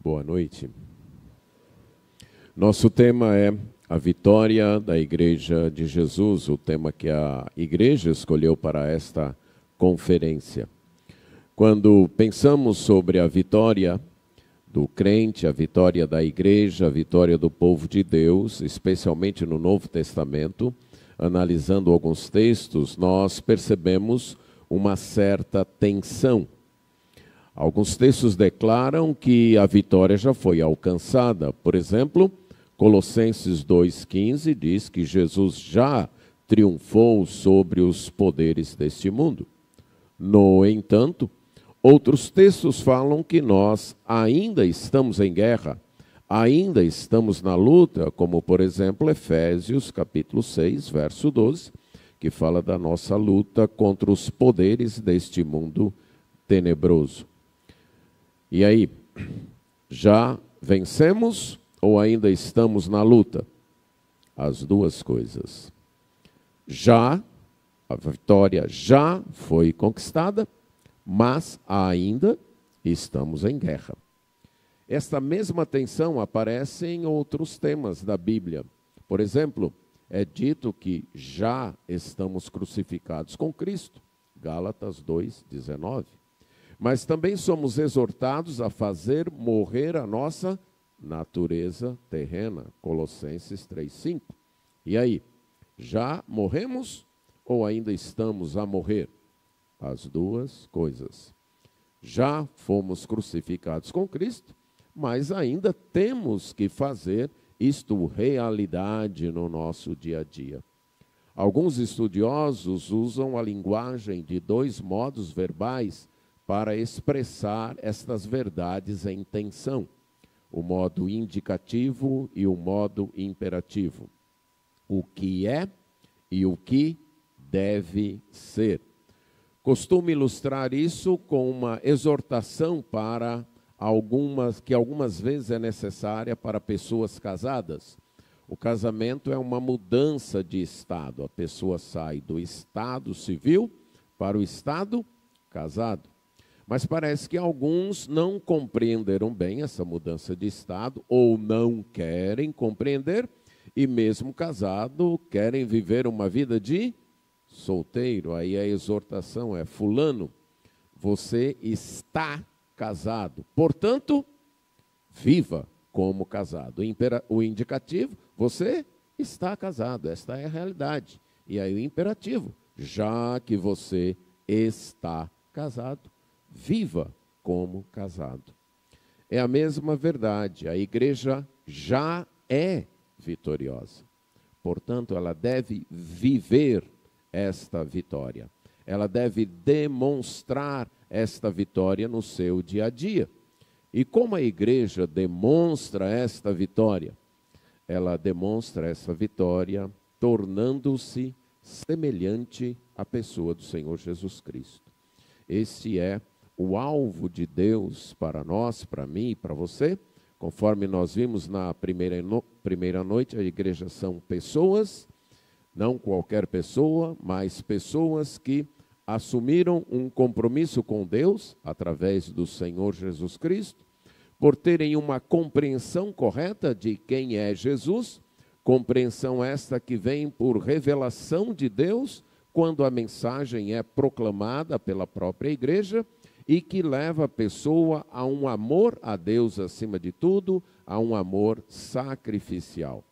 Boa noite. Nosso tema é a vitória da Igreja de Jesus, o tema que a Igreja escolheu para esta conferência. Quando pensamos sobre a vitória do crente, a vitória da Igreja, a vitória do povo de Deus, especialmente no Novo Testamento, analisando alguns textos, nós percebemos uma certa tensão. Alguns textos declaram que a vitória já foi alcançada. Por exemplo, Colossenses 2,15 diz que Jesus já triunfou sobre os poderes deste mundo. No entanto, outros textos falam que nós ainda estamos em guerra, ainda estamos na luta, como por exemplo Efésios capítulo 6, verso 12, que fala da nossa luta contra os poderes deste mundo tenebroso. E aí, já vencemos ou ainda estamos na luta? As duas coisas. Já, a vitória já foi conquistada, mas ainda estamos em guerra. Esta mesma tensão aparece em outros temas da Bíblia. Por exemplo, é dito que já estamos crucificados com Cristo, Gálatas 2:19. Mas também somos exortados a fazer morrer a nossa natureza terrena, Colossenses 3:5. E aí, já morremos ou ainda estamos a morrer? As duas coisas. Já fomos crucificados com Cristo, mas ainda temos que fazer isto realidade no nosso dia a dia. Alguns estudiosos usam a linguagem de dois modos verbais para expressar estas verdades em tensão, o modo indicativo e o modo imperativo. O que é e o que deve ser. Costumo ilustrar isso com uma exortação para que algumas vezes é necessária para pessoas casadas. O casamento é uma mudança de estado. A pessoa sai do estado civil para o estado casado. Mas parece que alguns não compreenderam bem essa mudança de estado ou não querem compreender e mesmo casado querem viver uma vida de solteiro. Aí a exortação é: fulano, você está casado, portanto, viva como casado. O indicativo, você está casado, esta é a realidade. E aí o imperativo, já que você está casado, viva como casado. É a mesma verdade, a igreja já é vitoriosa. Portanto, ela deve viver esta vitória. Ela deve demonstrar esta vitória no seu dia a dia. E como a igreja demonstra esta vitória? Ela demonstra essa vitória tornando-se semelhante à pessoa do Senhor Jesus Cristo. Este é o alvo de Deus para nós, para mim e para você. Conforme nós vimos na primeira noite, a igreja são pessoas, não qualquer pessoa, mas pessoas que assumiram um compromisso com Deus, através do Senhor Jesus Cristo, por terem uma compreensão correta de quem é Jesus, compreensão esta que vem por revelação de Deus, quando a mensagem é proclamada pela própria igreja, e que leva a pessoa a um amor a Deus acima de tudo, a um amor sacrificial.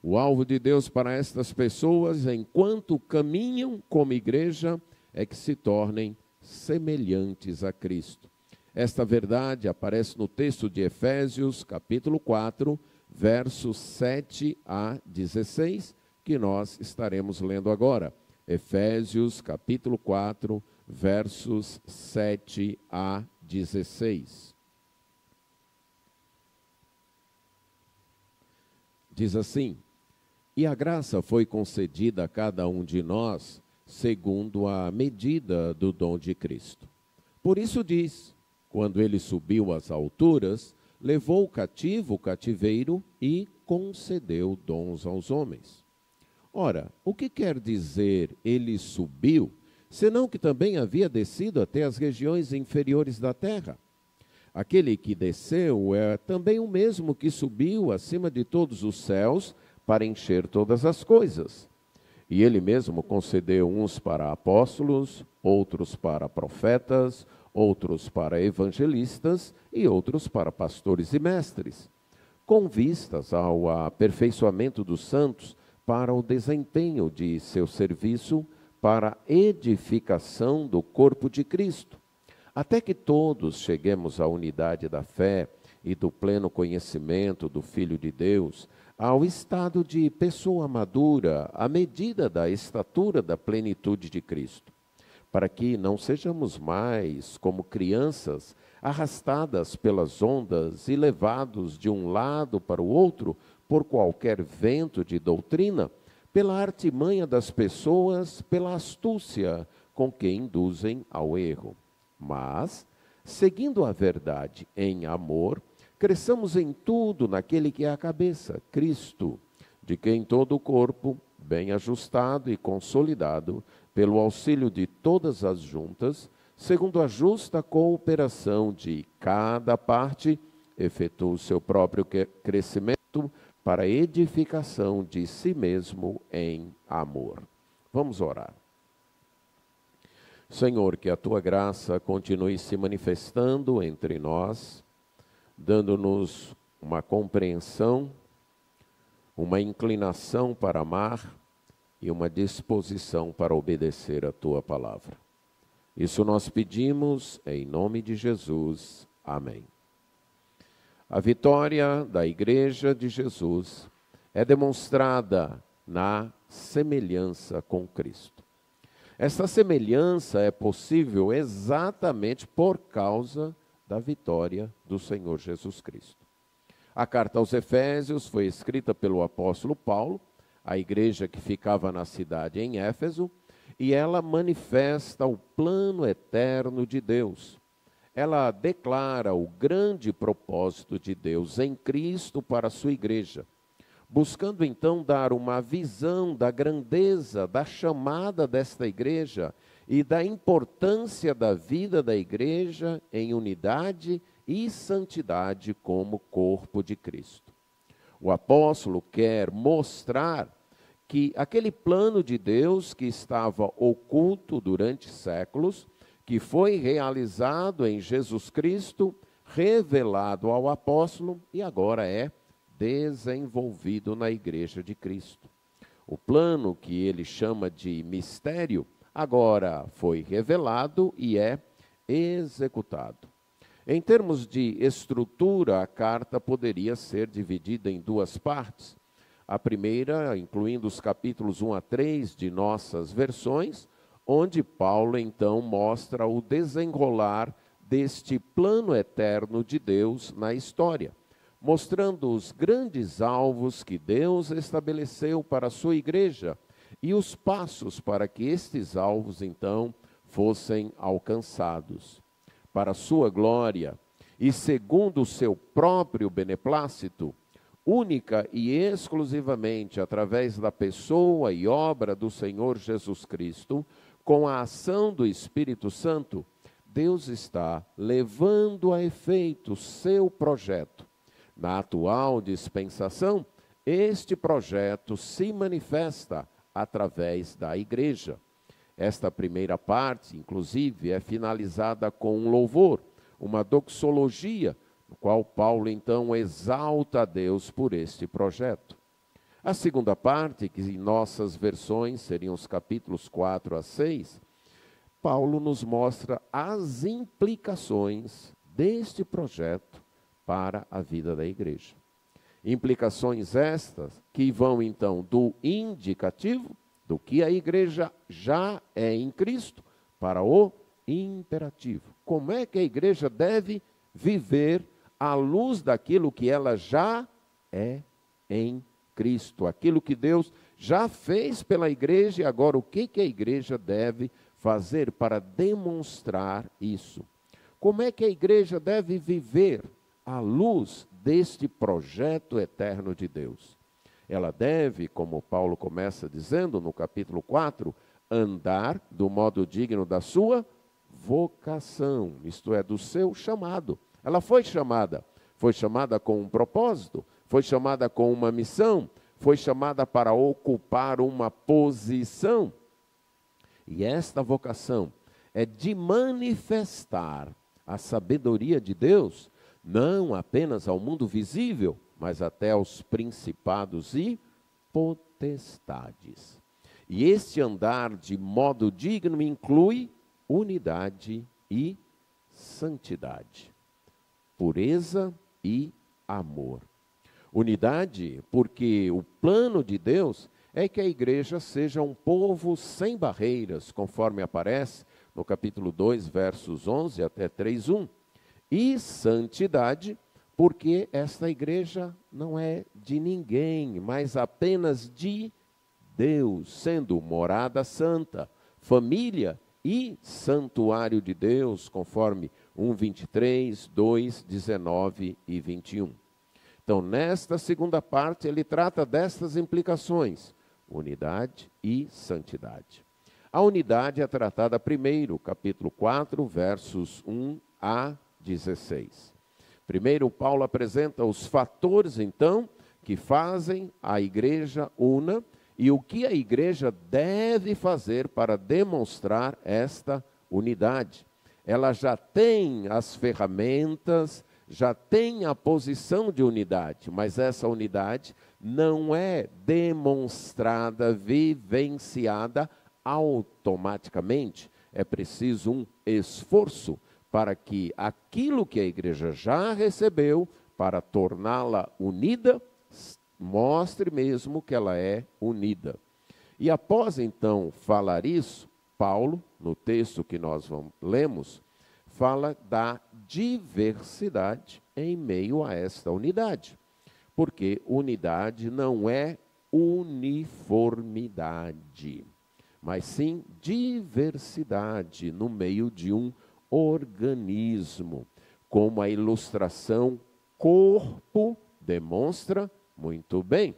O alvo de Deus para estas pessoas, enquanto caminham como igreja, é que se tornem semelhantes a Cristo. Esta verdade aparece no texto de Efésios, capítulo 4, versos 7 a 16, que nós estaremos lendo agora. Efésios, capítulo 4, versos 7 a 16. Diz assim: e a graça foi concedida a cada um de nós, segundo a medida do dom de Cristo. Por isso diz, quando ele subiu às alturas, levou cativo o cativeiro e concedeu dons aos homens. Ora, o que quer dizer ele subiu, senão que também havia descido até as regiões inferiores da terra? Aquele que desceu é também o mesmo que subiu acima de todos os céus para encher todas as coisas. E ele mesmo concedeu uns para apóstolos, outros para profetas, outros para evangelistas e outros para pastores e mestres, com vistas ao aperfeiçoamento dos santos para o desempenho de seu serviço para a edificação do corpo de Cristo, até que todos cheguemos à unidade da fé e do pleno conhecimento do Filho de Deus, ao estado de pessoa madura, à medida da estatura da plenitude de Cristo, para que não sejamos mais como crianças arrastadas pelas ondas e levados de um lado para o outro por qualquer vento de doutrina, pela artimanha das pessoas, pela astúcia com que induzem ao erro. Mas, seguindo a verdade em amor, cresçamos em tudo naquele que é a cabeça, Cristo, de quem todo o corpo, bem ajustado e consolidado, pelo auxílio de todas as juntas, segundo a justa cooperação de cada parte, efetua o seu próprio crescimento para a edificação de si mesmo em amor. Vamos orar. Senhor, que a tua graça continue se manifestando entre nós, dando-nos uma compreensão, uma inclinação para amar e uma disposição para obedecer a tua palavra. Isso nós pedimos em nome de Jesus. Amém. A vitória da Igreja de Jesus é demonstrada na semelhança com Cristo. Essa semelhança é possível exatamente por causa da vitória do Senhor Jesus Cristo. A carta aos Efésios foi escrita pelo apóstolo Paulo, a igreja que ficava na cidade em Éfeso, e ela manifesta o plano eterno de Deus. Ela declara o grande propósito de Deus em Cristo para a sua igreja, buscando então dar uma visão da grandeza, da chamada desta igreja e da importância da vida da igreja em unidade e santidade como corpo de Cristo. O apóstolo quer mostrar que aquele plano de Deus que estava oculto durante séculos, que foi realizado em Jesus Cristo, revelado ao apóstolo e agora é desenvolvido na igreja de Cristo. O plano que ele chama de mistério agora foi revelado e é executado. Em termos de estrutura, a carta poderia ser dividida em duas partes. A primeira, incluindo os capítulos 1 a 3 de nossas versões, onde Paulo então mostra o desenrolar deste plano eterno de Deus na história, mostrando os grandes alvos que Deus estabeleceu para a sua igreja e os passos para que estes alvos então fossem alcançados. Para a sua glória e segundo o seu próprio beneplácito, única e exclusivamente através da pessoa e obra do Senhor Jesus Cristo, com a ação do Espírito Santo, Deus está levando a efeito o seu projeto. Na atual dispensação, este projeto se manifesta através da igreja. Esta primeira parte, inclusive, é finalizada com um louvor, uma doxologia, no qual Paulo, então, exalta a Deus por este projeto. A segunda parte, que em nossas versões seriam os capítulos 4 a 6, Paulo nos mostra as implicações deste projeto para a vida da igreja. Implicações estas que vão, então, do indicativo, do que a igreja já é em Cristo, para o imperativo. Como é que a igreja deve viver à luz daquilo que ela já é em Cristo, aquilo que Deus já fez pela igreja, e agora o que a igreja deve fazer para demonstrar isso? Como é que a igreja deve viver à luz deste projeto eterno de Deus? Ela deve, como Paulo começa dizendo no capítulo 4, andar do modo digno da sua vocação, isto é, do seu chamado. Ela foi chamada com um propósito, foi chamada com uma missão, foi chamada para ocupar uma posição. E esta vocação é de manifestar a sabedoria de Deus, não apenas ao mundo visível, mas até aos principados e potestades. E este andar de modo digno inclui unidade e santidade, pureza e amor. Unidade, porque o plano de Deus é que a igreja seja um povo sem barreiras, conforme aparece no capítulo 2, versos 11 até 3:1. E santidade, porque esta igreja não é de ninguém, mas apenas de Deus, sendo morada santa, família e santuário de Deus, conforme 1:23, 2, 19 e 21. Então, nesta segunda parte, ele trata destas implicações, unidade e santidade. A unidade é tratada primeiro, capítulo 4, versos 1 a 16. Primeiro, Paulo apresenta os fatores, então, que fazem a igreja una e o que a igreja deve fazer para demonstrar esta unidade. Ela já tem as ferramentas, já tem a posição de unidade, mas essa unidade não é demonstrada, vivenciada automaticamente. É preciso um esforço para que aquilo que a igreja já recebeu, para torná-la unida, mostre mesmo que ela é unida. E após então falar isso, Paulo, no texto que nós lemos, fala da diversidade em meio a esta unidade. Porque unidade não é uniformidade, mas sim diversidade no meio de um organismo, como a ilustração corpo demonstra muito bem.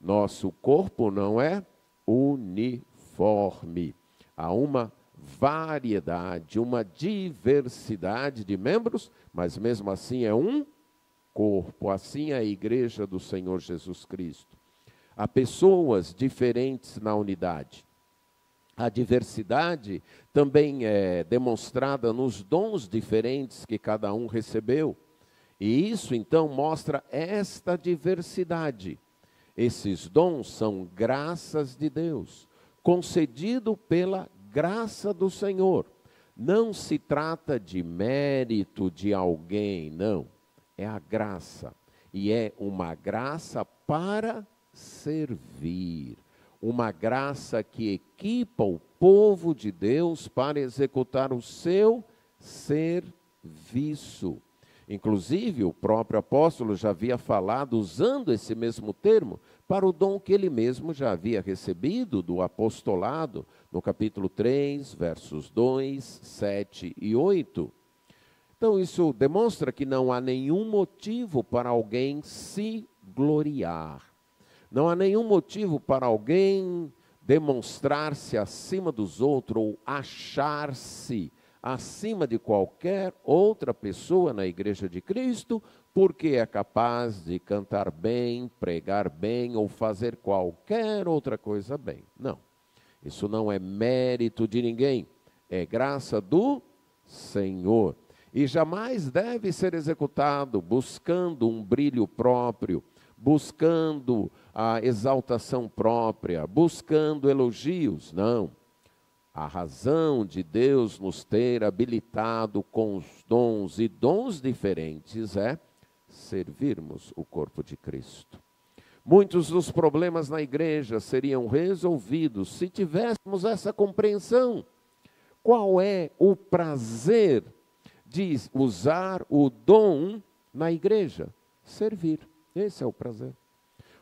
Nosso corpo não é uniforme. Há uma variedade, uma diversidade de membros, mas mesmo assim é um corpo. Assim é a igreja do Senhor Jesus Cristo. Há pessoas diferentes na unidade. A diversidade também é demonstrada nos dons diferentes que cada um recebeu. E isso, então, mostra esta diversidade. Esses dons são graças de Deus, concedido pela graça do Senhor. Não se trata de mérito de alguém, não. É a graça. E é uma graça para servir. Uma graça que equipa o povo de Deus para executar o seu serviço. Inclusive, o próprio apóstolo já havia falado, usando esse mesmo termo, para o dom que ele mesmo já havia recebido do apostolado, no capítulo 3, versos 2, 7 e 8. Então, isso demonstra que não há nenhum motivo para alguém se gloriar. Não há nenhum motivo para alguém demonstrar-se acima dos outros ou achar-se acima de qualquer outra pessoa na igreja de Cristo, porque é capaz de cantar bem, pregar bem ou fazer qualquer outra coisa bem. Não, isso não é mérito de ninguém, é graça do Senhor. E jamais deve ser executado buscando um brilho próprio, buscando a exaltação própria, buscando elogios, não. A razão de Deus nos ter habilitado com os dons e dons diferentes é servirmos o corpo de Cristo. Muitos dos problemas na igreja seriam resolvidos se tivéssemos essa compreensão. Qual é o prazer de usar o dom na igreja? Servir. Esse é o prazer.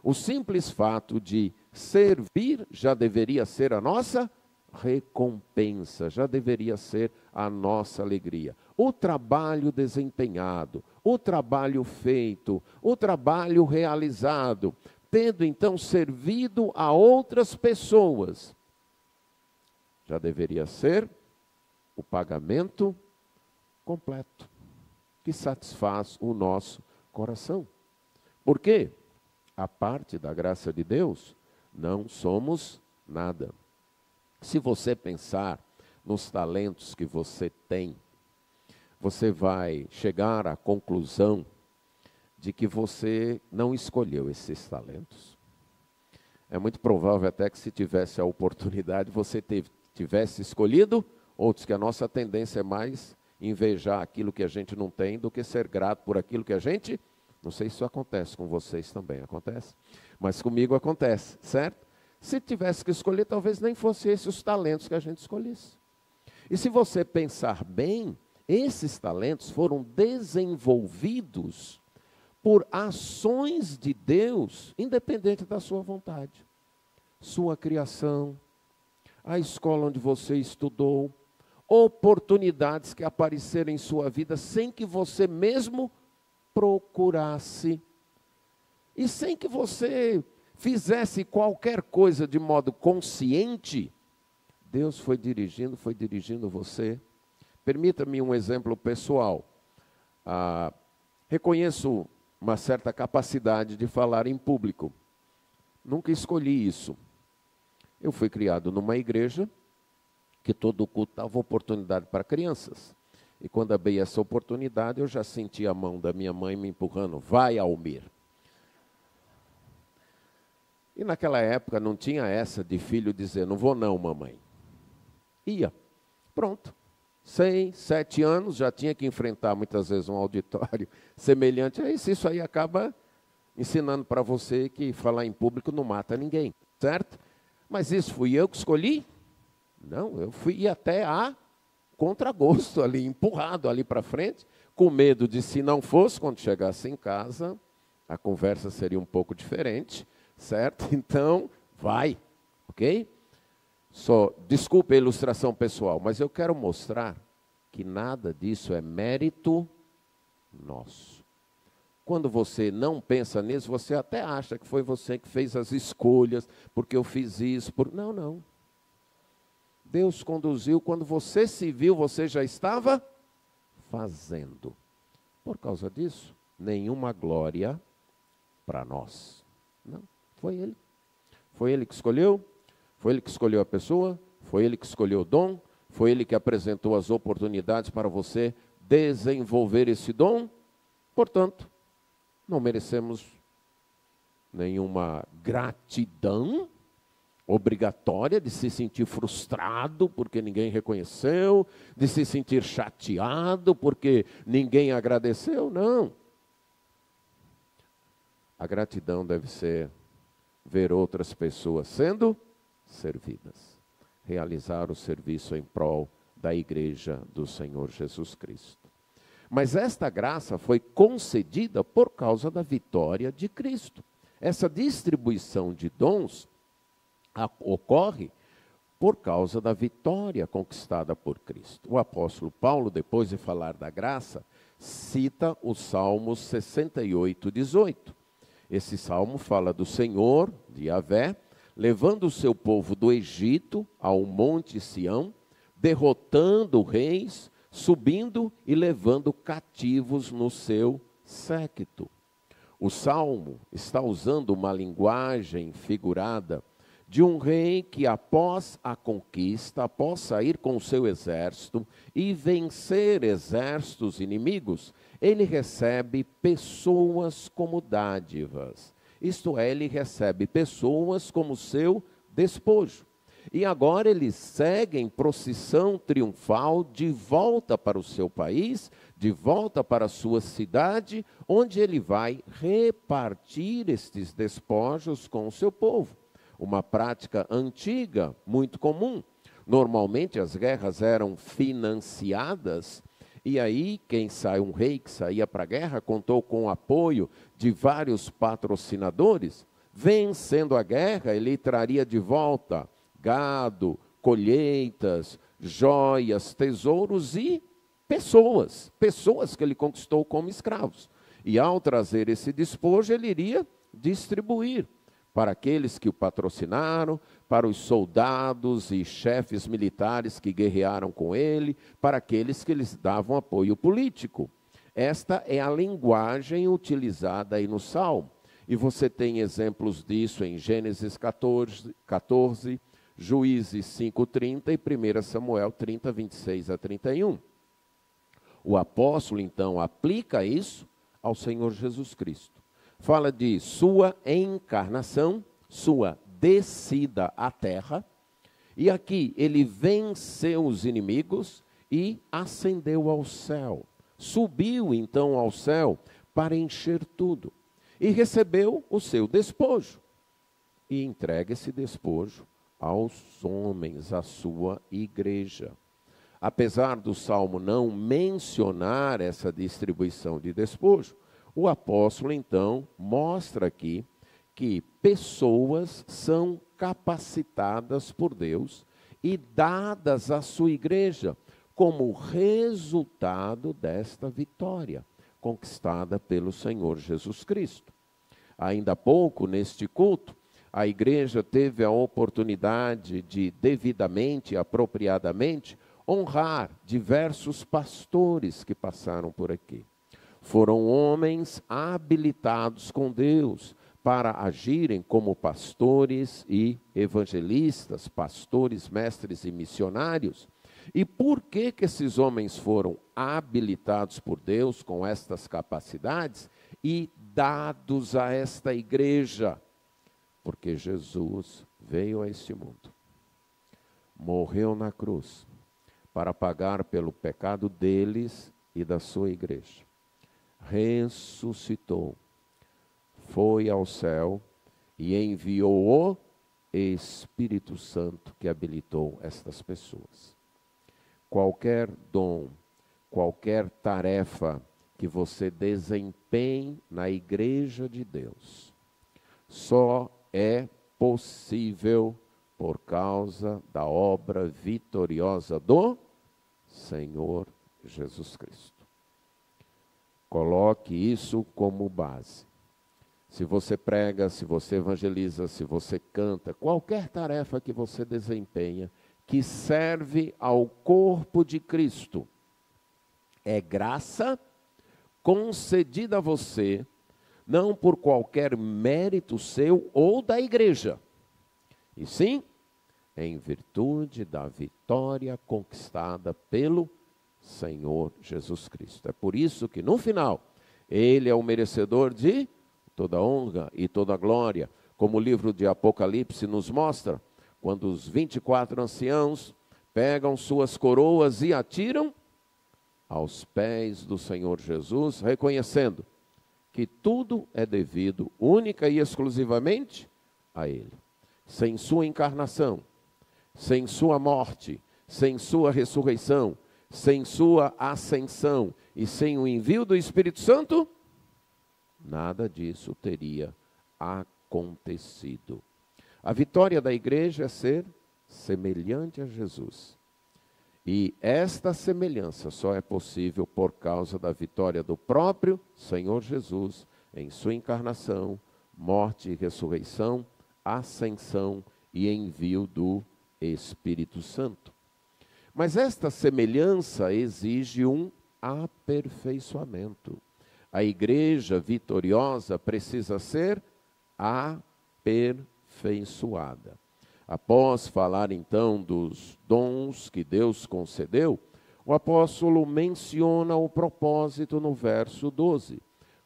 O simples fato de servir já deveria ser a nossa recompensa, já deveria ser a nossa alegria. O trabalho desempenhado, o trabalho feito, o trabalho realizado, tendo então servido a outras pessoas, já deveria ser o pagamento completo. que satisfaz o nosso coração. Por quê? A parte da graça de Deus, não somos nada. Se você pensar nos talentos que você tem, você vai chegar à conclusão de que você não escolheu esses talentos. É muito provável até que, se tivesse a oportunidade, você tivesse escolhido outros, que a nossa tendência é mais invejar aquilo que a gente não tem do que ser grato por aquilo que a gente... Não sei se isso acontece com vocês também, acontece? Mas comigo acontece, certo? Se tivesse que escolher, talvez nem fossem esses os talentos que a gente escolhesse. E se você pensar bem, esses talentos foram desenvolvidos por ações de Deus, independente da sua vontade. Sua criação, a escola onde você estudou, oportunidades que apareceram em sua vida sem que você mesmo procurasse. E sem que você fizesse qualquer coisa de modo consciente, Deus foi dirigindo você. Permita-me um exemplo pessoal. Reconheço uma certa capacidade de falar em público. Nunca escolhi isso. Eu fui criado numa igreja que todo culto dava oportunidade para crianças. E quando abri essa oportunidade, eu já senti a mão da minha mãe me empurrando. Vai, Almir. E naquela época não tinha essa de filho dizer, não vou não, mamãe. Ia. Pronto. 6, 7 anos, já tinha que enfrentar muitas vezes um auditório semelhante a isso. Isso aí acaba ensinando para você que falar em público não mata ninguém, certo? Mas isso fui eu que escolhi? Não, eu fui até a contragosto ali, empurrado ali para frente, com medo de, se não fosse, quando chegasse em casa, a conversa seria um pouco diferente, certo? Então, vai, ok? Desculpe a ilustração pessoal, mas eu quero mostrar que nada disso é mérito nosso. Quando você não pensa nisso, você até acha que foi você que fez as escolhas, porque eu fiz isso. Não, não. Deus conduziu, quando você se viu, você já estava fazendo. Por causa disso, nenhuma glória para nós. Não, foi Ele. Foi Ele que escolheu, foi Ele que escolheu a pessoa, foi Ele que escolheu o dom, foi Ele que apresentou as oportunidades para você desenvolver esse dom. Portanto, não merecemos nenhuma gratidão obrigatória, de se sentir frustrado porque ninguém reconheceu, de se sentir chateado porque ninguém agradeceu, não. A gratidão deve ser ver outras pessoas sendo servidas, realizar o serviço em prol da igreja do Senhor Jesus Cristo. Mas esta graça foi concedida por causa da vitória de Cristo. Essa distribuição de dons ocorre por causa da vitória conquistada por Cristo. O apóstolo Paulo, depois de falar da graça, cita o Salmo 68, 18. Esse salmo fala do Senhor, de Yahvé, levando o seu povo do Egito ao monte Sião, derrotando reis, subindo e levando cativos no seu séquito. O salmo está usando uma linguagem figurada de um rei que, após a conquista, após sair com o seu exército e vencer exércitos inimigos, ele recebe pessoas como dádivas. Isto é, ele recebe pessoas como seu despojo. E agora ele segue em procissão triunfal de volta para o seu país, de volta para a sua cidade, onde ele vai repartir estes despojos com o seu povo. Uma prática antiga, muito comum. Normalmente as guerras eram financiadas, e aí um rei que saía para a guerra, contou com o apoio de vários patrocinadores. Vencendo a guerra, ele traria de volta gado, colheitas, joias, tesouros e pessoas que ele conquistou como escravos. E ao trazer esse despojo, ele iria distribuir para aqueles que o patrocinaram, para os soldados e chefes militares que guerrearam com ele, para aqueles que lhes davam apoio político. Esta é a linguagem utilizada aí no Salmo. E você tem exemplos disso em Gênesis 14, Juízes 5:30 e 1 Samuel 30, 26 a 31. O apóstolo, então, aplica isso ao Senhor Jesus Cristo. Fala de sua encarnação, sua descida à terra, e aqui ele venceu os inimigos e ascendeu ao céu. Subiu, então, ao céu para encher tudo. E recebeu o seu despojo. E entrega esse despojo aos homens, à sua igreja. Apesar do Salmo não mencionar essa distribuição de despojo, o apóstolo, então, mostra aqui que pessoas são capacitadas por Deus e dadas à sua igreja como resultado desta vitória conquistada pelo Senhor Jesus Cristo. Ainda há pouco, neste culto, a igreja teve a oportunidade de, devidamente e apropriadamente, honrar diversos pastores que passaram por aqui. Foram homens habilitados com Deus para agirem como pastores e evangelistas, pastores, mestres e missionários. E por que esses homens foram habilitados por Deus com estas capacidades e dados a esta igreja? Porque Jesus veio a este mundo, morreu na cruz, para pagar pelo pecado deles e da sua igreja. Ressuscitou, foi ao céu e enviou o Espírito Santo que habilitou estas pessoas. Qualquer dom, qualquer tarefa que você desempenhe na igreja de Deus, só é possível por causa da obra vitoriosa do Senhor Jesus Cristo. Coloque isso como base. Se você prega, se você evangeliza, se você canta, qualquer tarefa que você desempenha, que serve ao corpo de Cristo, é graça concedida a você, não por qualquer mérito seu ou da igreja, e sim em virtude da vitória conquistada pelo Senhor Jesus Cristo. É por isso que no final, Ele é o merecedor de toda honra e toda glória, como o livro de Apocalipse nos mostra, quando os 24 anciãos pegam suas coroas e atiram aos pés do Senhor Jesus, reconhecendo que tudo é devido única e exclusivamente a Ele. Sem sua encarnação, sem sua morte, sem sua ressurreição, sem sua ascensão e sem o envio do Espírito Santo, nada disso teria acontecido. A vitória da igreja é ser semelhante a Jesus. E esta semelhança só é possível por causa da vitória do próprio Senhor Jesus em sua encarnação, morte e ressurreição, ascensão e envio do Espírito Santo. Mas esta semelhança exige um aperfeiçoamento. A igreja vitoriosa precisa ser aperfeiçoada. Após falar então dos dons que Deus concedeu, o apóstolo menciona o propósito no verso 12,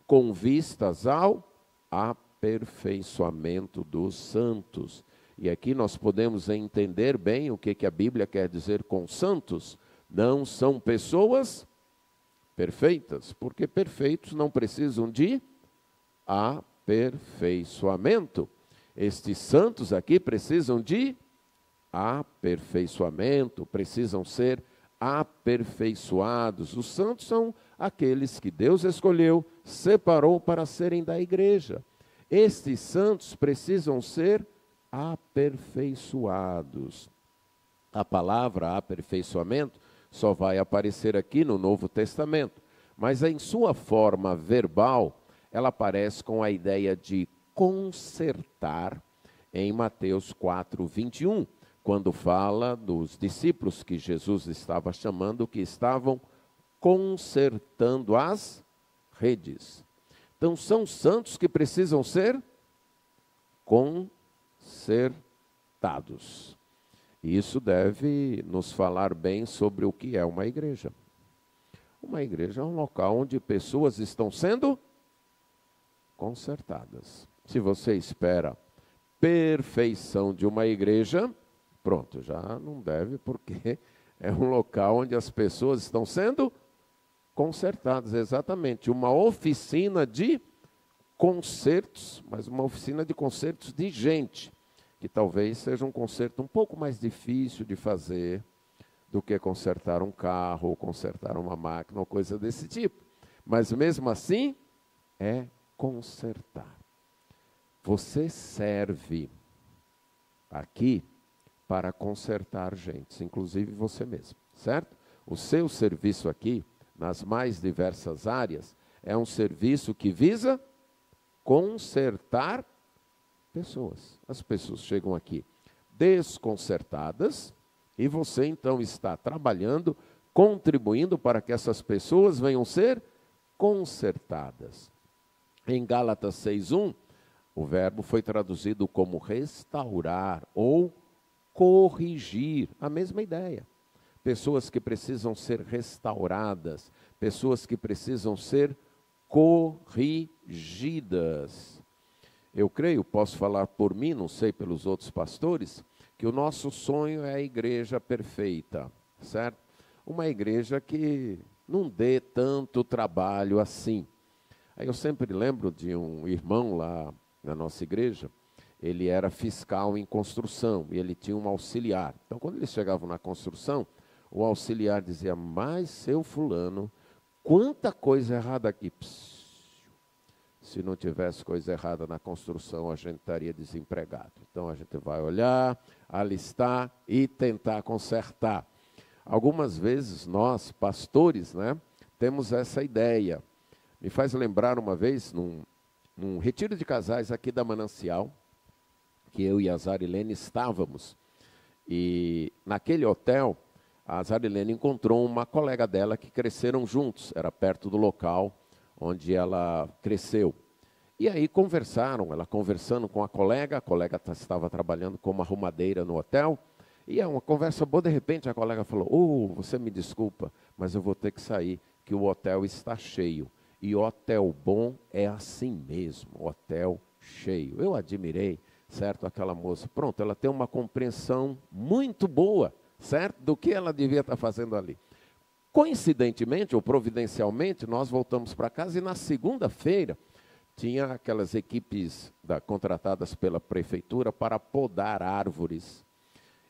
com vistas ao aperfeiçoamento dos santos. E aqui nós podemos entender bem o que a Bíblia quer dizer com santos. Não são pessoas perfeitas, porque perfeitos não precisam de aperfeiçoamento. Estes santos aqui precisam de aperfeiçoamento, precisam ser aperfeiçoados. Os santos são aqueles que Deus escolheu, separou para serem da igreja. Estes santos precisam ser aperfeiçoados. A palavra aperfeiçoamento só vai aparecer aqui no Novo Testamento, mas em sua forma verbal, ela aparece com a ideia de consertar em Mateus 4, 21, quando fala dos discípulos que Jesus estava chamando, que estavam consertando as redes. Então, são santos que precisam ser consertados. E isso deve nos falar bem sobre o que é uma igreja. Uma igreja é um local onde pessoas estão sendo consertadas. Se você espera perfeição de uma igreja, pronto, já não deve, porque é um local onde as pessoas estão sendo consertadas, exatamente. Uma oficina de concertos, mas uma oficina de concertos de gente, que talvez seja um concerto um pouco mais difícil de fazer do que consertar um carro, ou consertar uma máquina, ou coisa desse tipo. Mas mesmo assim, é consertar. Você serve aqui para consertar gente, inclusive você mesmo, certo? O seu serviço aqui, nas mais diversas áreas, é um serviço que visa consertar pessoas. As pessoas chegam aqui desconcertadas e você então está trabalhando, contribuindo para que essas pessoas venham ser consertadas. Em Gálatas 6:1, o verbo foi traduzido como restaurar ou corrigir, a mesma ideia. Pessoas que precisam ser restauradas, pessoas que precisam ser corrigidas. Eu creio, posso falar por mim, não sei pelos outros pastores, que o nosso sonho é a igreja perfeita, certo? Uma igreja que não dê tanto trabalho assim. Aí eu sempre lembro de um irmão lá na nossa igreja, ele era fiscal em construção e ele tinha um auxiliar. Então, quando eles chegavam na construção, o auxiliar dizia, mas seu fulano, quanta coisa errada aqui. Se não tivesse coisa errada na construção, a gente estaria desempregado. Então, a gente vai olhar, alistar e tentar consertar. Algumas vezes, nós, pastores, né, temos essa ideia. Me faz lembrar uma vez, num retiro de casais aqui da Manancial, que eu e a Zarilene estávamos. E naquele hotel, a Zarilene encontrou uma colega dela que cresceram juntos, era perto do local onde ela cresceu. E aí conversaram, ela conversando com a colega estava trabalhando como arrumadeira no hotel, e é uma conversa boa, de repente a colega falou, você me desculpa, mas eu vou ter que sair, que o hotel está cheio. E hotel bom é assim mesmo, hotel cheio. Eu admirei, certo, aquela moça. Pronto, ela tem uma compreensão muito boa, certo, do que ela devia estar fazendo ali. Coincidentemente ou providencialmente, nós voltamos para casa e na segunda-feira tinha aquelas equipes contratadas pela prefeitura para podar árvores.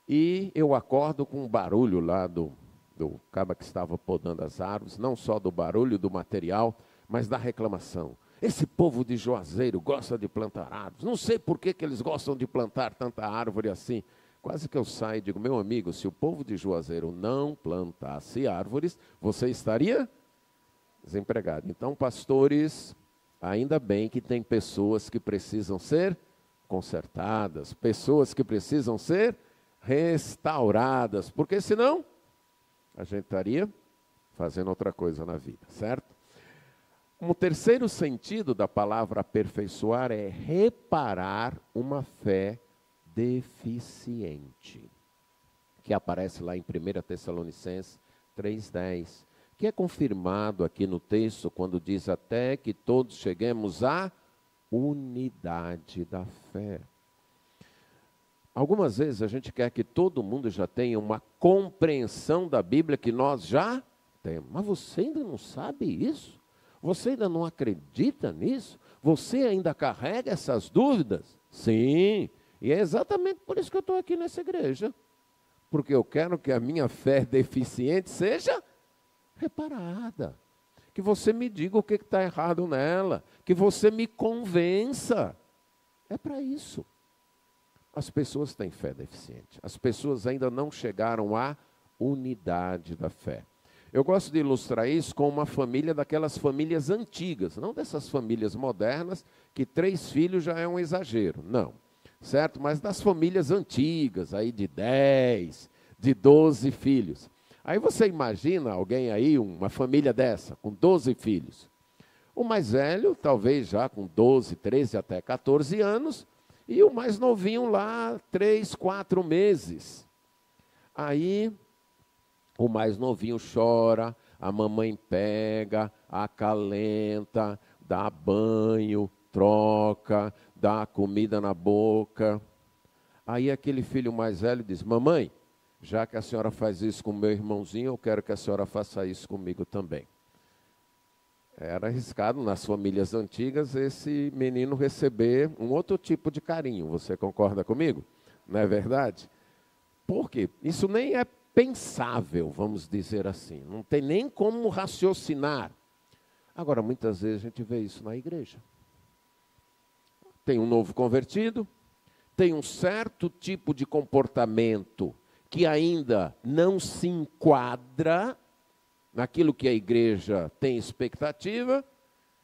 E eu acordo com um barulho lá do cara que estava podando as árvores, não só do barulho do material, mas da reclamação. Esse povo de Juazeiro gosta de plantar árvores. Não sei por que eles gostam de plantar tanta árvore assim. Quase que eu saio e digo, meu amigo, se o povo de Juazeiro não plantasse árvores, você estaria desempregado. Então, pastores, ainda bem que tem pessoas que precisam ser consertadas, pessoas que precisam ser restauradas, porque senão a gente estaria fazendo outra coisa na vida, certo? Um terceiro sentido da palavra aperfeiçoar é reparar uma fé deficiente, que aparece lá em 1 Tessalonicenses 3,10, que é confirmado aqui no texto quando diz até que todos cheguemos à unidade da fé. Algumas vezes a gente quer que todo mundo já tenha uma compreensão da Bíblia que nós já temos. Mas você ainda não sabe isso? Você ainda não acredita nisso? Você ainda carrega essas dúvidas? Sim, e é exatamente por isso que eu estou aqui nessa igreja. Porque eu quero que a minha fé deficiente seja reparada. Que você me diga o que está errado nela. Que você me convença. É para isso. As pessoas têm fé deficiente. As pessoas ainda não chegaram à unidade da fé. Eu gosto de ilustrar isso com uma família daquelas famílias antigas, não dessas famílias modernas, que 3 filhos já é um exagero, não, certo? Mas das famílias antigas, aí de 10, de 12 filhos. Aí você imagina alguém aí, uma família dessa, com 12 filhos. O mais velho, talvez já com 12, 13 até 14 anos, e o mais novinho lá, 3, 4 meses. Aí, o mais novinho chora, a mamãe pega, acalenta, dá banho, troca, dá comida na boca. Aí aquele filho mais velho diz: mamãe, já que a senhora faz isso com o meu irmãozinho, eu quero que a senhora faça isso comigo também. Era arriscado nas famílias antigas esse menino receber um outro tipo de carinho. Você concorda comigo? Não é verdade? Por quê? Isso nem é pensável, vamos dizer assim. Não tem nem como raciocinar. Agora, muitas vezes a gente vê isso na igreja. Tem um novo convertido, tem um certo tipo de comportamento que ainda não se enquadra naquilo que a igreja tem expectativa,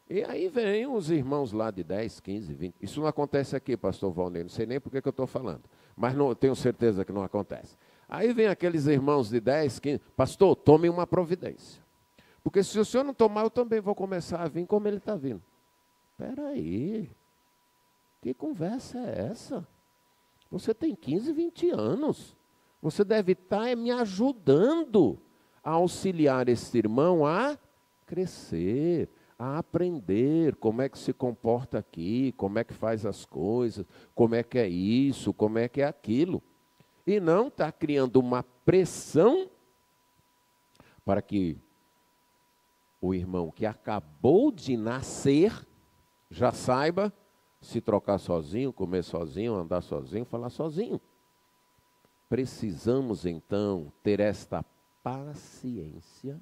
e aí vem os irmãos lá de 10, 15, 20. Isso não acontece aqui, pastor Valnei, não sei nem por que eu estou falando, mas não, tenho certeza que não acontece. Aí vem aqueles irmãos de 10, 15, pastor, tome uma providência. Porque se o senhor não tomar, eu também vou começar a vir como ele está vindo. Espera aí, que conversa é essa? Você tem 15, 20 anos. Você deve estar me ajudando a auxiliar esse irmão a crescer, a aprender como é que se comporta aqui, como é que faz as coisas, como é que é isso, como é que é aquilo. E não está criando uma pressão para que o irmão que acabou de nascer já saiba se trocar sozinho, comer sozinho, andar sozinho, falar sozinho. Precisamos, então, ter esta paciência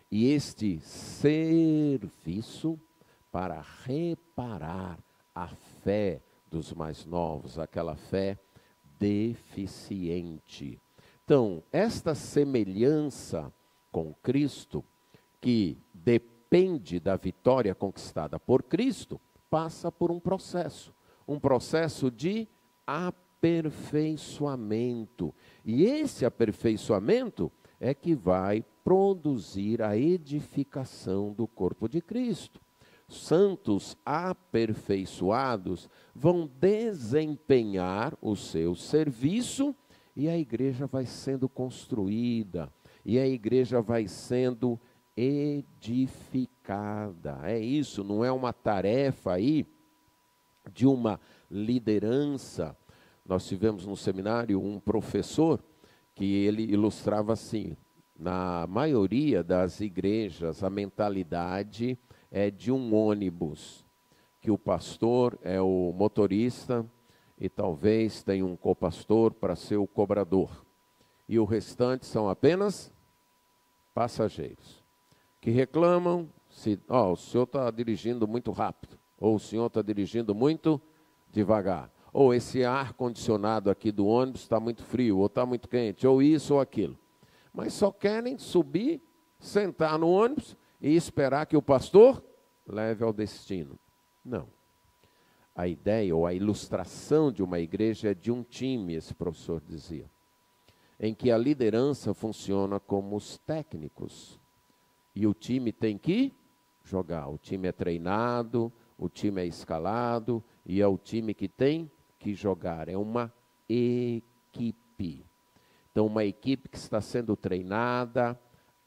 e este serviço para reparar a fé dos mais novos, aquela fé deficiente. Então, esta semelhança com Cristo, que depende da vitória conquistada por Cristo, passa por um processo de aperfeiçoamento. E esse aperfeiçoamento é que vai produzir a edificação do corpo de Cristo. Santos aperfeiçoados vão desempenhar o seu serviço e a igreja vai sendo construída, e a igreja vai sendo edificada. É isso, não é uma tarefa aí de uma liderança. Nós tivemos no seminário um professor que ele ilustrava assim: na maioria das igrejas, a mentalidade é de um ônibus, que o pastor é o motorista e talvez tenha um copastor para ser o cobrador. E o restante são apenas passageiros, que reclamam se o senhor está dirigindo muito rápido, ou o senhor está dirigindo muito devagar, ou esse ar-condicionado aqui do ônibus está muito frio, ou está muito quente, ou isso ou aquilo. Mas só querem subir, sentar no ônibus e esperar que o pastor leve ao destino. Não. A ideia ou a ilustração de uma igreja é de um time, esse professor dizia, em que a liderança funciona como os técnicos. E o time tem que jogar. O time é treinado, o time é escalado, e é o time que tem que jogar. É uma equipe. Então, uma equipe que está sendo treinada,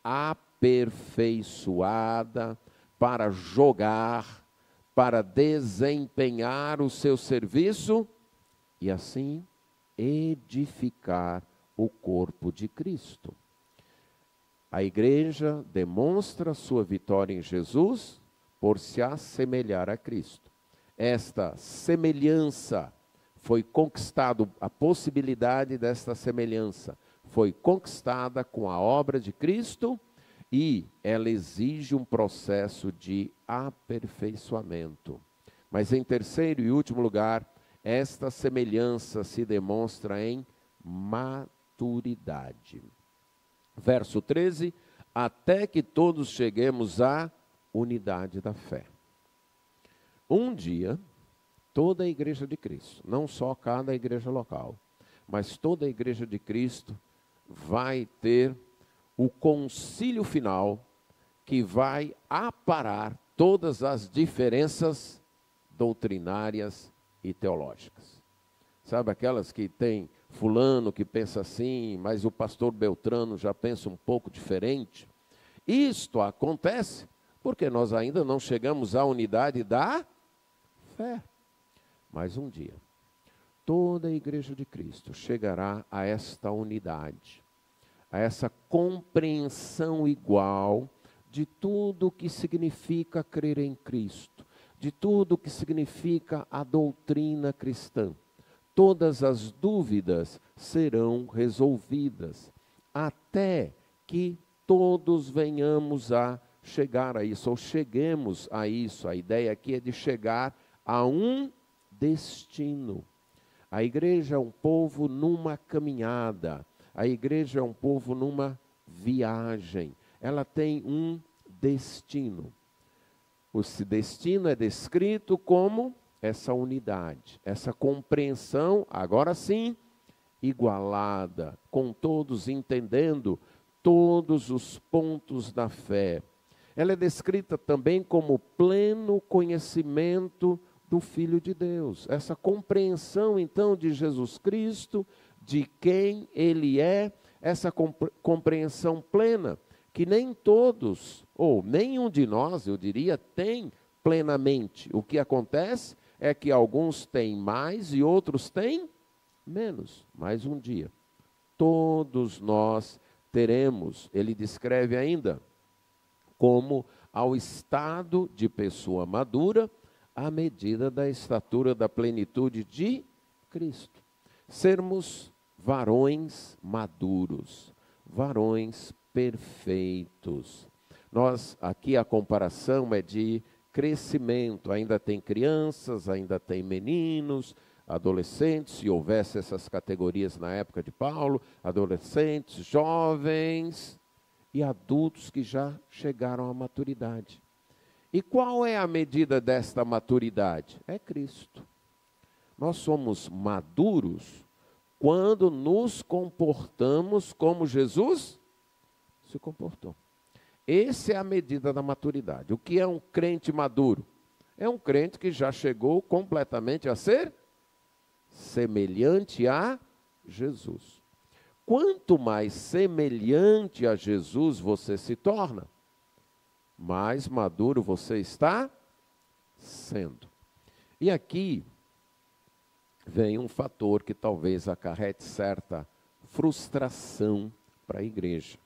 aperfeiçoada para jogar, para desempenhar o seu serviço e assim edificar o corpo de Cristo. A igreja demonstra sua vitória em Jesus por se assemelhar a Cristo. Esta semelhança foi conquistada, a possibilidade desta semelhança foi conquistada com a obra de Cristo e ela exige um processo de aperfeiçoamento. Mas em terceiro e último lugar, esta semelhança se demonstra em maturidade. Verso 13, até que todos cheguemos à unidade da fé. Um dia, toda a igreja de Cristo, não só cada igreja local, mas toda a igreja de Cristo vai ter o concílio final que vai aparar todas as diferenças doutrinárias e teológicas. Sabe aquelas que tem fulano que pensa assim, mas o pastor Beltrano já pensa um pouco diferente? Isto acontece porque nós ainda não chegamos à unidade da fé. Mas um dia, toda a igreja de Cristo chegará a esta unidade, a essa compreensão igual de tudo o que significa crer em Cristo, de tudo o que significa a doutrina cristã. Todas as dúvidas serão resolvidas, até que todos venhamos a chegar a isso, ou cheguemos a isso. A ideia aqui é de chegar a um destino. A igreja é um povo numa caminhada, a igreja é um povo numa viagem, ela tem um destino. Esse destino é descrito como essa unidade, essa compreensão, agora sim, igualada, com todos entendendo todos os pontos da fé. Ela é descrita também como pleno conhecimento do Filho de Deus. Essa compreensão, então, de Jesus Cristo, de quem Ele é, essa compreensão plena, que nem todos, ou nenhum de nós, eu diria, tem plenamente. O que acontece é que alguns têm mais e outros têm menos. Mas um dia, todos nós teremos, ele descreve ainda, como ao estado de pessoa madura, à medida da estatura da plenitude de Cristo. Sermos varões maduros, varões perfeitos. Nós, aqui a comparação é de crescimento, ainda tem crianças, ainda tem meninos, adolescentes, se houvesse essas categorias na época de Paulo, adolescentes, jovens e adultos que já chegaram à maturidade. E qual é a medida desta maturidade? É Cristo. Nós somos maduros quando nos comportamos como Jesus se comportou. Essa é a medida da maturidade. O que é um crente maduro? É um crente que já chegou completamente a ser semelhante a Jesus. Quanto mais semelhante a Jesus você se torna, mais maduro você está sendo. E aqui vem um fator que talvez acarrete certa frustração para a igreja.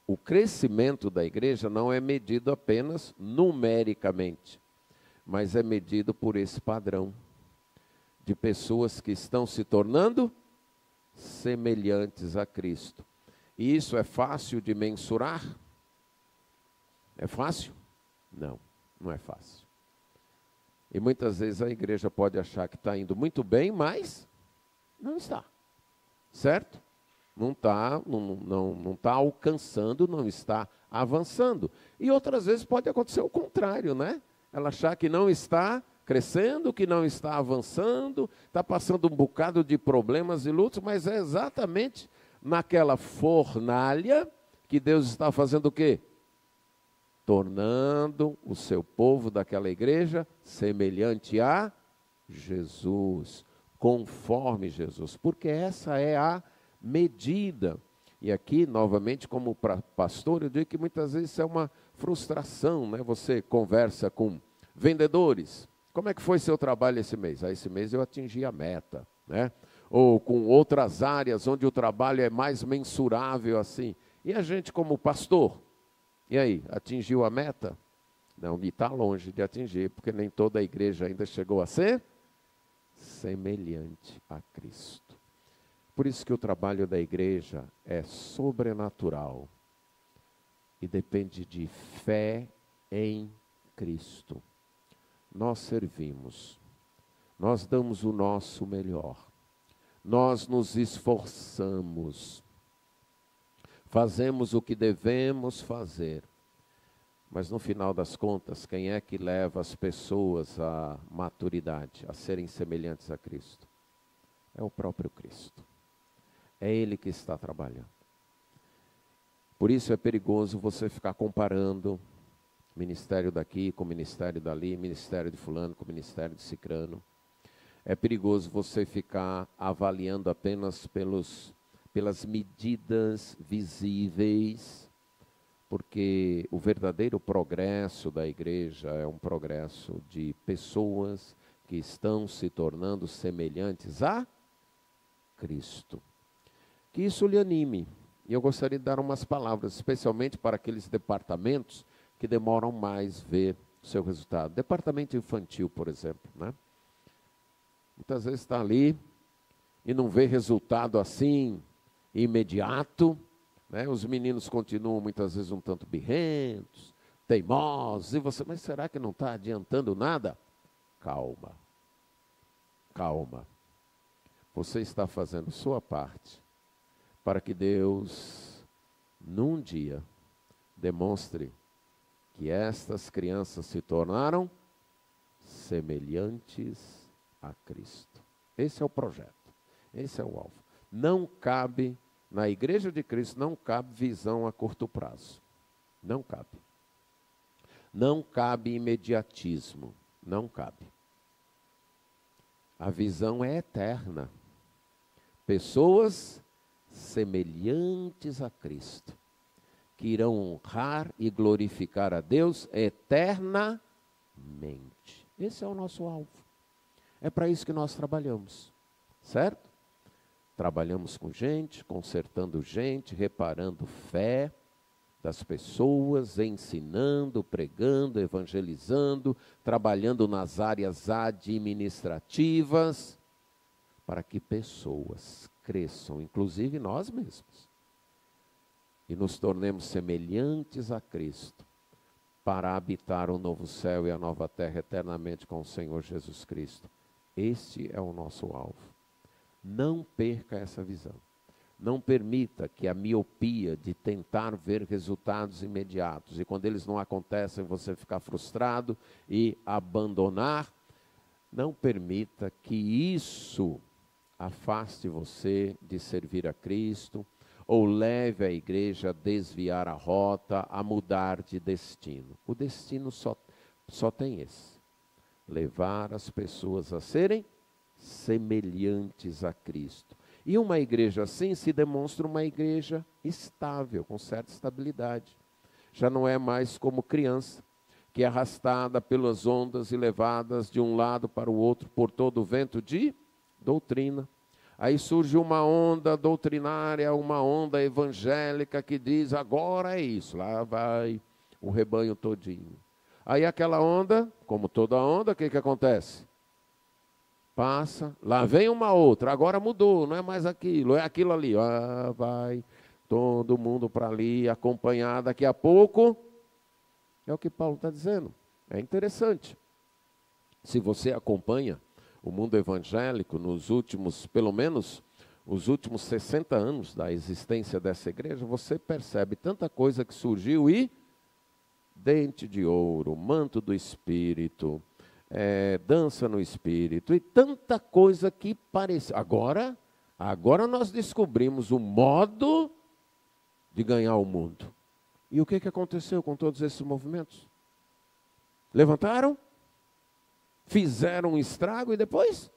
O crescimento da igreja não é medido apenas numericamente, mas é medido por esse padrão de pessoas que estão se tornando semelhantes a Cristo. E isso é fácil de mensurar? É fácil? Não, não é fácil. E muitas vezes a igreja pode achar que está indo muito bem, mas não está. Certo? Não está alcançando, não está avançando. E outras vezes pode acontecer o contrário, né? Ela achar que não está crescendo, que não está avançando, está passando um bocado de problemas e lutas, mas é exatamente naquela fornalha que Deus está fazendo o quê? Tornando o seu povo daquela igreja semelhante a Jesus, conforme Jesus, porque essa é a medida. E aqui, novamente, como pastor, eu digo que muitas vezes isso é uma frustração, né? Você conversa com vendedores, como é que foi seu trabalho esse mês? Esse mês eu atingi a meta, né? Ou com outras áreas onde o trabalho é mais mensurável assim. E a gente como pastor, e aí, atingiu a meta? Não, e está longe de atingir, porque nem toda a igreja ainda chegou a ser semelhante a Cristo. Por isso que o trabalho da igreja é sobrenatural e depende de fé em Cristo. Nós servimos, nós damos o nosso melhor, nós nos esforçamos, fazemos o que devemos fazer, mas no final das contas, quem é que leva as pessoas à maturidade, a serem semelhantes a Cristo? É o próprio Cristo. É Ele que está trabalhando. Por isso é perigoso você ficar comparando Ministério daqui com ministério dali, ministério de fulano com ministério de cicrano. É perigoso você ficar avaliando apenas pelas medidas visíveis, porque o verdadeiro progresso da igreja é um progresso de pessoas que estão se tornando semelhantes a Cristo. Que isso lhe anime. E eu gostaria de dar umas palavras, especialmente para aqueles departamentos que demoram mais ver o seu resultado. Departamento infantil, por exemplo, né? Muitas vezes está ali e não vê resultado assim, imediato, né? Os meninos continuam muitas vezes um tanto birrentos, teimosos, e você, mas será que não está adiantando nada? Calma, calma. Você está fazendo sua parte para que Deus, num dia, demonstre que estas crianças se tornaram semelhantes a Cristo. Esse é o projeto, esse é o alvo. Não cabe, na igreja de Cristo, não cabe visão a curto prazo. Não cabe. Não cabe imediatismo, não cabe. A visão é eterna. Pessoas semelhantes a Cristo, que irão honrar e glorificar a Deus eternamente. Esse é o nosso alvo. É para isso que nós trabalhamos, certo? Trabalhamos com gente, consertando gente, reparando fé das pessoas, ensinando, pregando, evangelizando, trabalhando nas áreas administrativas, para que pessoas cresçam, inclusive nós mesmos, e nos tornemos semelhantes a Cristo, para habitar o novo céu e a nova terra eternamente com o Senhor Jesus Cristo. Este é o nosso alvo. Não perca essa visão. Não permita que a miopia de tentar ver resultados imediatos, e quando eles não acontecem, você ficar frustrado e abandonar, não permita que isso afaste você de servir a Cristo, ou leve a igreja a desviar a rota, a mudar de destino. O destino só tem esse: levar as pessoas a serem semelhantes a Cristo. E uma igreja assim se demonstra uma igreja estável, com certa estabilidade. Já não é mais como criança, que é arrastada pelas ondas e levadas de um lado para o outro por todo o vento de doutrina. Aí surge uma onda doutrinária, uma onda evangélica que diz, agora é isso, lá vai o rebanho todinho. Aí aquela onda, como toda onda, o que acontece? Passa, lá vem uma outra, agora mudou, não é mais aquilo, é aquilo ali. Ah, vai todo mundo para ali, acompanhar daqui a pouco. É o que Paulo está dizendo. É interessante. Se você acompanha o mundo evangélico nos últimos, pelo menos, os últimos 60 anos da existência dessa igreja, você percebe tanta coisa que surgiu e dente de ouro, manto do Espírito, dança no Espírito e tanta coisa que pareceu. Agora nós descobrimos o modo de ganhar o mundo. E o que aconteceu com todos esses movimentos? Levantaram, fizeram um estrago e depois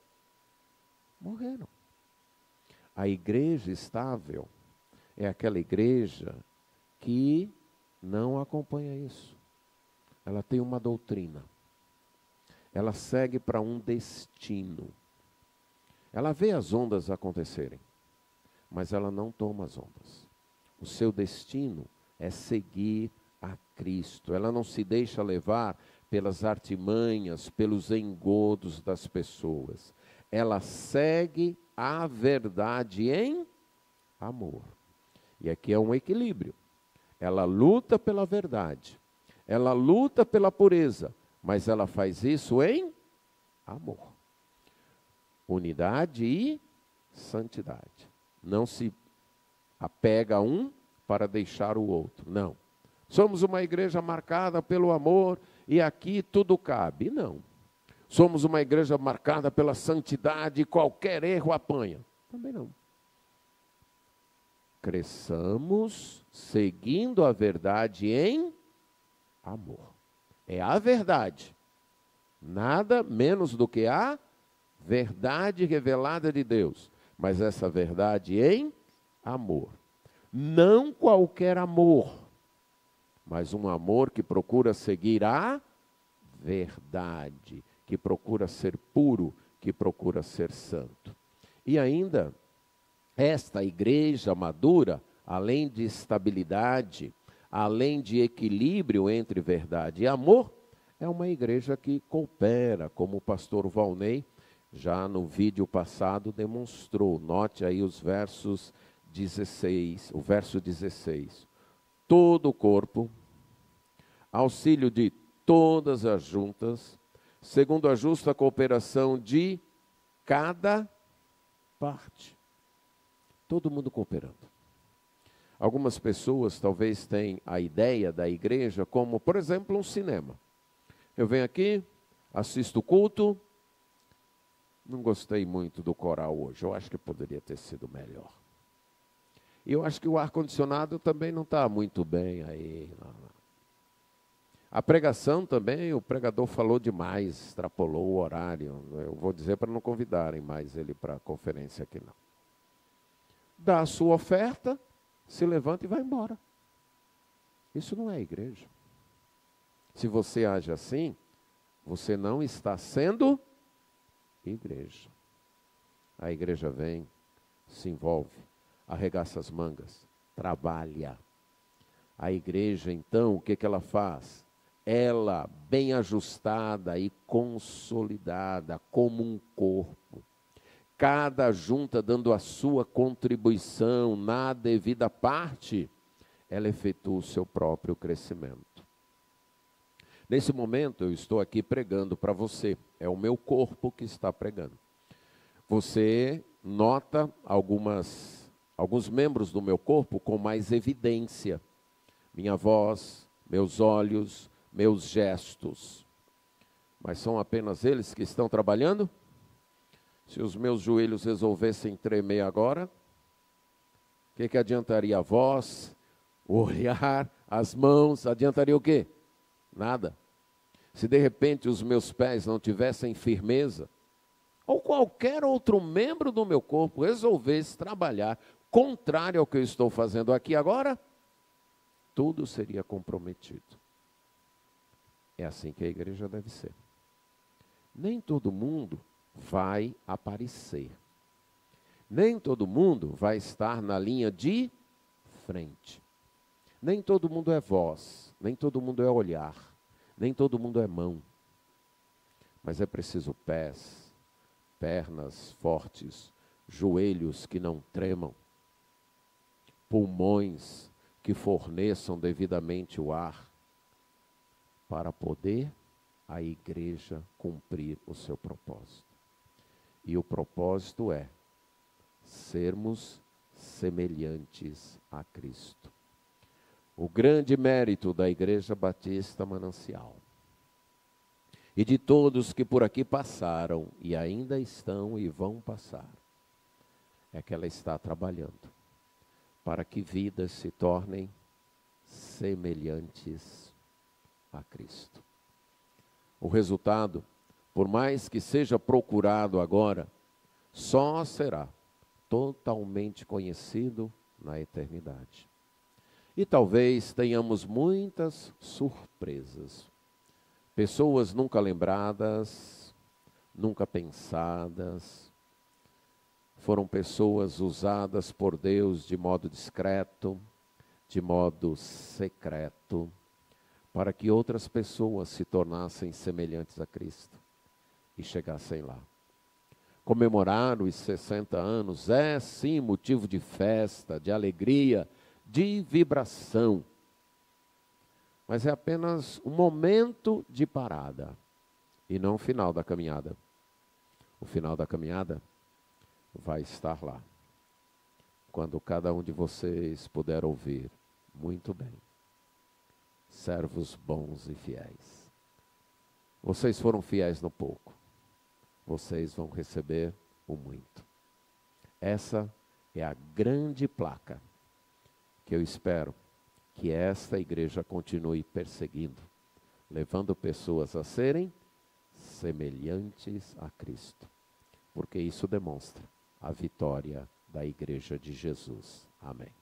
morreram. A igreja estável é aquela igreja que não acompanha isso. Ela tem uma doutrina. Ela segue para um destino. Ela vê as ondas acontecerem, mas ela não toma as ondas. O seu destino é seguir a Cristo. Ela não se deixa levar pelas artimanhas, pelos engodos das pessoas. Ela segue a verdade em amor. E aqui é um equilíbrio. Ela luta pela verdade. Ela luta pela pureza. Mas ela faz isso em amor. Unidade e santidade. Não se apega a um para deixar o outro. Não. Somos uma igreja marcada pelo amor e aqui tudo cabe. Não. Somos uma igreja marcada pela santidade e qualquer erro apanha. Também não. Cresçamos seguindo a verdade em amor. É a verdade. Nada menos do que a verdade revelada de Deus. Mas essa verdade em amor. Não qualquer amor, mas um amor que procura seguir a verdade, que procura ser puro, que procura ser santo. E ainda, esta igreja madura, além de estabilidade, além de equilíbrio entre verdade e amor, é uma igreja que coopera, como o pastor Valnei, já no vídeo passado, demonstrou. Note aí os versos 16, o verso 16. Todo o corpo, auxílio de todas as juntas, segundo a justa cooperação de cada parte. Todo mundo cooperando. Algumas pessoas talvez tenham a ideia da igreja como, por exemplo, um cinema. Eu venho aqui, assisto o culto, não gostei muito do coral hoje, eu acho que poderia ter sido melhor. E eu acho que o ar-condicionado também não está muito bem aí. A pregação também, o pregador falou demais, extrapolou o horário. Eu vou dizer para não convidarem mais ele para a conferência aqui, não. Dá a sua oferta, se levanta e vai embora. Isso não é igreja. Se você age assim, você não está sendo igreja. A igreja vem, se envolve, arregaça as mangas, trabalha. A igreja, então, o que ela faz? Ela, bem ajustada e consolidada, como um corpo. Cada junta dando a sua contribuição na devida parte, ela efetua o seu próprio crescimento. Nesse momento, eu estou aqui pregando para você. É o meu corpo que está pregando. Você nota alguns membros do meu corpo com mais evidência. Minha voz, meus olhos, meus gestos. Mas são apenas eles que estão trabalhando? Se os meus joelhos resolvessem tremer agora, o que adiantaria a voz, o olhar, as mãos? Adiantaria o quê? Nada. Se de repente os meus pés não tivessem firmeza, ou qualquer outro membro do meu corpo resolvesse trabalhar contrário ao que eu estou fazendo aqui agora, tudo seria comprometido. É assim que a igreja deve ser. Nem todo mundo vai aparecer. Nem todo mundo vai estar na linha de frente. Nem todo mundo é voz, nem todo mundo é olhar, nem todo mundo é mão. Mas é preciso pés, pernas fortes, joelhos que não tremam, pulmões que forneçam devidamente o ar, para poder a igreja cumprir o seu propósito. E o propósito é sermos semelhantes a Cristo. O grande mérito da Igreja Batista Manancial e de todos que por aqui passaram e ainda estão e vão passar, é que ela está trabalhando para que vidas se tornem semelhantes a Cristo. O resultado, por mais que seja procurado agora, só será totalmente conhecido na eternidade. E talvez tenhamos muitas surpresas. Pessoas nunca lembradas, nunca pensadas. Foram pessoas usadas por Deus de modo discreto, de modo secreto, para que outras pessoas se tornassem semelhantes a Cristo e chegassem lá. Comemorar os 60 anos é sim motivo de festa, de alegria, de vibração. Mas é apenas um momento de parada e não o final da caminhada. O final da caminhada vai estar lá, quando cada um de vocês puder ouvir, muito bem, servos bons e fiéis. Vocês foram fiéis no pouco, vocês vão receber o muito. Essa é a grande placa que eu espero que esta igreja continue perseguindo, levando pessoas a serem semelhantes a Cristo, porque isso demonstra a vitória da Igreja de Jesus. Amém.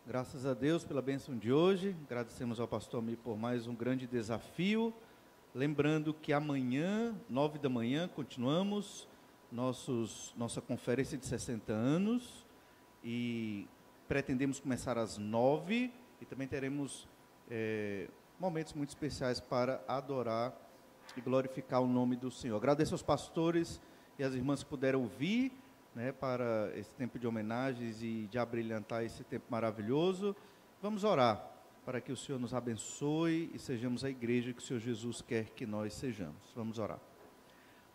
Graças a Deus pela bênção de hoje, agradecemos ao pastor Almir por mais um grande desafio, lembrando que amanhã, 9 da manhã, continuamos nossa conferência de 60 anos, e pretendemos começar às 9, e também teremos momentos muito especiais para adorar e glorificar o nome do Senhor. Agradeço aos pastores e às irmãs que puderam vir, para esse tempo de homenagens e de abrilhantar esse tempo maravilhoso. Vamos orar para que o Senhor nos abençoe e sejamos a igreja que o Senhor Jesus quer que nós sejamos. Vamos orar.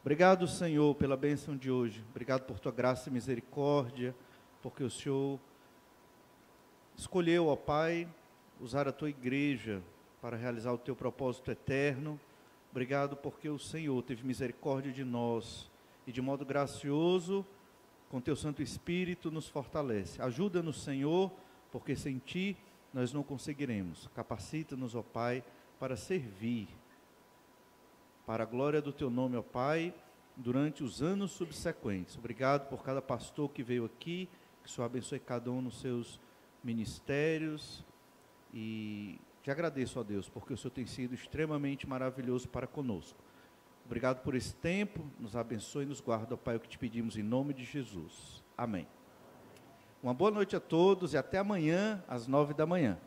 Obrigado, Senhor, pela bênção de hoje. Obrigado por tua graça e misericórdia, porque o Senhor escolheu, ó Pai, usar a tua igreja para realizar o teu propósito eterno. Obrigado porque o Senhor teve misericórdia de nós e de modo gracioso, com teu Santo Espírito, nos fortalece. Ajuda-nos, Senhor, porque sem ti nós não conseguiremos. Capacita-nos, ó Pai, para servir, para a glória do teu nome, ó Pai, durante os anos subsequentes. Obrigado por cada pastor que veio aqui, que o Senhor abençoe cada um nos seus ministérios, e te agradeço, ó Deus, porque o Senhor tem sido extremamente maravilhoso para conosco. Obrigado por esse tempo, nos abençoe e nos guarda, ó Pai, o que te pedimos em nome de Jesus. Amém. Uma boa noite a todos e até amanhã, às 9 da manhã.